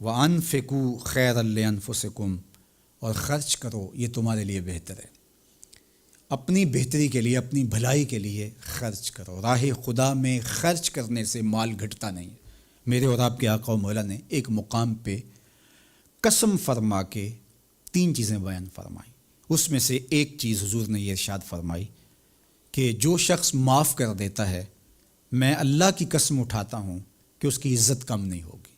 وَأَنفِقُوا خَيْرًا لِأَنفُسِكُمْ، اور خرچ کرو یہ تمہارے لیے بہتر ہے، اپنی بہتری کے لیے، اپنی بھلائی کے لیے خرچ کرو۔ راہ خدا میں خرچ کرنے سے مال گھٹتا نہیں ہے۔ میرے اور آپ کے آقا و مولا نے ایک مقام پہ قسم فرما کے 3 چیزیں بیان فرمائیں، اس میں سے ایک چیز حضور نے یہ ارشاد فرمائی کہ جو شخص معاف کر دیتا ہے میں اللہ کی قسم اٹھاتا ہوں کہ اس کی عزت کم نہیں ہوگی۔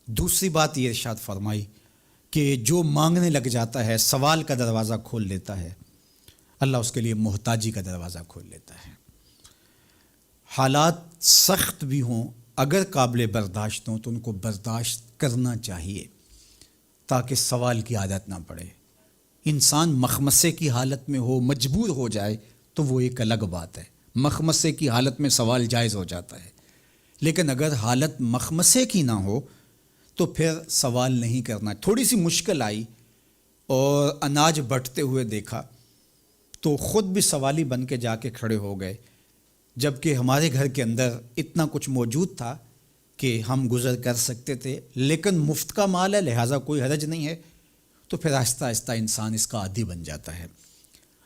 دوسری بات یہ ارشاد فرمائی کہ جو مانگنے لگ جاتا ہے، سوال کا دروازہ کھول لیتا ہے، اللہ اس کے لیے محتاجی کا دروازہ کھول لیتا ہے۔ حالات سخت بھی ہوں، اگر قابل برداشت ہوں تو ان کو برداشت کرنا چاہیے تاکہ سوال کی عادت نہ پڑے۔ انسان مخمصے کی حالت میں ہو، مجبور ہو جائے تو وہ ایک الگ بات ہے، مخمصے کی حالت میں سوال جائز ہو جاتا ہے، لیکن اگر حالت مخمصے کی نہ ہو تو پھر سوال نہیں کرنا۔ تھوڑی سی مشکل آئی اور اناج بٹتے ہوئے دیکھا تو خود بھی سوالی بن کے جا کے کھڑے ہو گئے، جب کہ ہمارے گھر کے اندر اتنا کچھ موجود تھا کہ ہم گزر کر سکتے تھے، لیکن مفت کا مال ہے لہٰذا کوئی حرج نہیں ہے، تو پھر آہستہ آہستہ انسان اس کا عادی بن جاتا ہے۔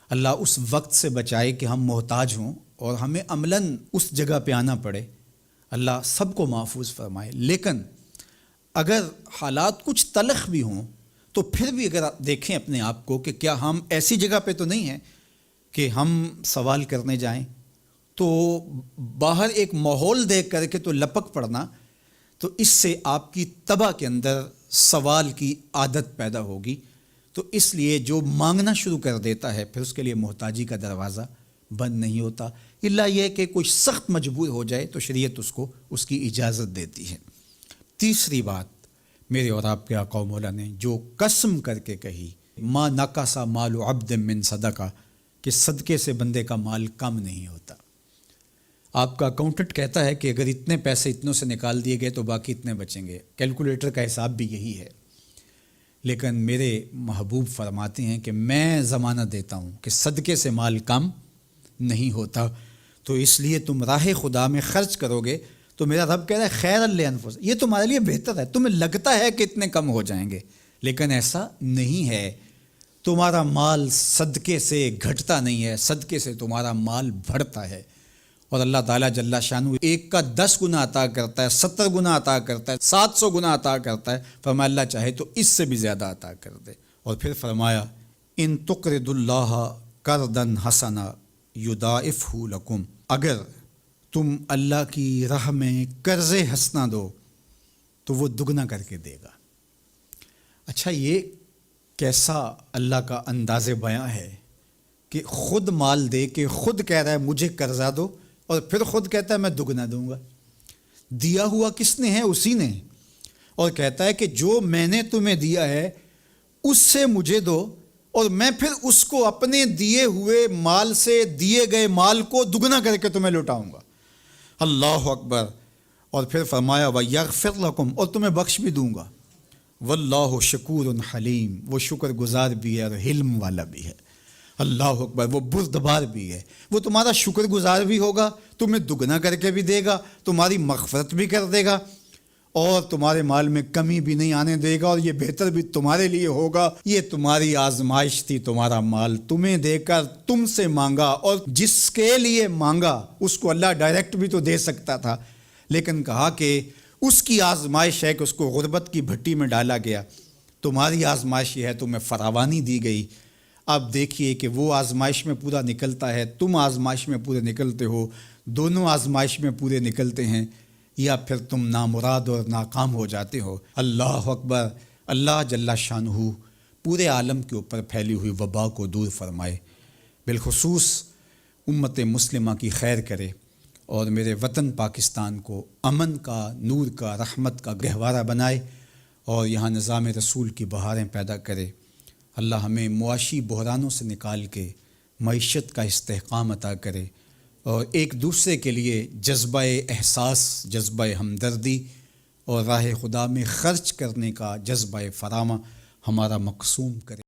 اللہ اس وقت سے بچائے کہ ہم محتاج ہوں اور ہمیں عملاً اس جگہ پہ آنا پڑے، اللہ سب کو محفوظ فرمائے۔ لیکن اگر حالات کچھ تلخ بھی ہوں تو پھر بھی اگر آپ دیکھیں اپنے آپ کو کہ کیا ہم ایسی جگہ پہ تو نہیں ہیں کہ ہم سوال کرنے جائیں، تو باہر ایک ماحول دیکھ کر کے تو لپک پڑنا، تو اس سے آپ کی طبع کے اندر سوال کی عادت پیدا ہوگی۔ تو اس لیے جو مانگنا شروع کر دیتا ہے پھر اس کے لیے محتاجی کا دروازہ بند نہیں ہوتا، الا یہ کہ کوئی سخت مجبور ہو جائے تو شریعت اس کو اس کی اجازت دیتی ہے۔ تیسری بات میرے اور آپ کے آقا و مولا نے جو قسم کر کے کہی، ما نقص مال عبد من صدقہ، کہ صدقے سے بندے کا مال کم نہیں ہوتا۔ آپ کا اکاؤنٹنٹ کہتا ہے کہ اگر اتنے پیسے اتنوں سے نکال دیے گئے تو باقی اتنے بچیں گے، کیلکولیٹر کا حساب بھی یہی ہے، لیکن میرے محبوب فرماتے ہیں کہ میں ضمانت دیتا ہوں کہ صدقے سے مال کم نہیں ہوتا، تو اس لیے تم راہ خدا میں خرچ کرو گے تو میرا رب کہہ رہا ہے خیر لانفس، یہ تمہارے لیے بہتر ہے۔ تمہیں لگتا ہے کہ اتنے کم ہو جائیں گے، لیکن ایسا نہیں ہے، تمہارا مال صدقے سے گھٹتا نہیں ہے، صدقے سے تمہارا مال بڑھتا ہے، اور اللہ تعالیٰ جل شانہ ایک کا 10 گنا عطا کرتا ہے، 70 گنا عطا کرتا ہے، 700 گنا عطا کرتا ہے، فرمایا اللہ چاہے تو اس سے بھی زیادہ عطا کر دے۔ اور پھر فرمایا ان تقرضوا اللہ قرضا حسنا یضاعفہ لکم، اگر تم اللہ کی راہ میں قرض حسنہ دو تو وہ دگنا کر کے دے گا۔ اچھا، یہ کیسا اللہ کا انداز بیاں ہے کہ خود مال دے کے خود کہہ رہا ہے مجھے قرضہ دو، اور پھر خود کہتا ہے میں دگنا دوں گا۔ دیا ہوا کس نے ہے؟ اسی نے، اور کہتا ہے کہ جو میں نے تمہیں دیا ہے اس سے مجھے دو، اور میں پھر اس کو اپنے دیے ہوئے مال سے دیے گئے مال کو دگنا کر کے تمہیں لوٹاؤں گا۔ اللہ اکبر۔ اور پھر فرمایا وَيَغْفِرْ لَكُمْ، اور تمہیں بخش بھی دوں گا۔ واللہ شکور حلیم، وہ شکر گزار بھی ہے اور حلم والا بھی ہے۔ اللہ اکبر، وہ بردبار بھی ہے، وہ تمہارا شکر گزار بھی ہوگا، تمہیں دگنا کر کے بھی دے گا، تمہاری مغفرت بھی کر دے گا، اور تمہارے مال میں کمی بھی نہیں آنے دے گا، اور یہ بہتر بھی تمہارے لیے ہوگا۔ یہ تمہاری آزمائش تھی، تمہارا مال تمہیں دے کر تم سے مانگا، اور جس کے لیے مانگا اس کو اللہ ڈائریکٹ بھی تو دے سکتا تھا، لیکن کہا کہ اس کی آزمائش ہے کہ اس کو غربت کی بھٹی میں ڈالا گیا، تمہاری آزمائش یہ ہے تمہیں فراوانی دی گئی۔ اب دیکھیے کہ وہ آزمائش میں پورا نکلتا ہے، تم آزمائش میں پورے نکلتے ہو، دونوں آزمائش میں پورے نکلتے ہیں، یا پھر تم نامراد اور ناکام ہو جاتے ہو۔ اللہ اکبر۔ اللہ جل شانہ پورے عالم کے اوپر پھیلی ہوئی وبا کو دور فرمائے، بالخصوص امت مسلمہ کی خیر کرے، اور میرے وطن پاکستان کو امن کا، نور کا، رحمت کا گہوارہ بنائے، اور یہاں نظام رسول کی بہاریں پیدا کرے۔ اللہ ہمیں معاشی بحرانوں سے نکال کے معیشت کا استحکام عطا کرے، اور ایک دوسرے کے لیے جذبہ احساس، جذبہ ہمدردی اور راہ خدا میں خرچ کرنے کا جذبہ فراواں ہمارا مقسوم کرے۔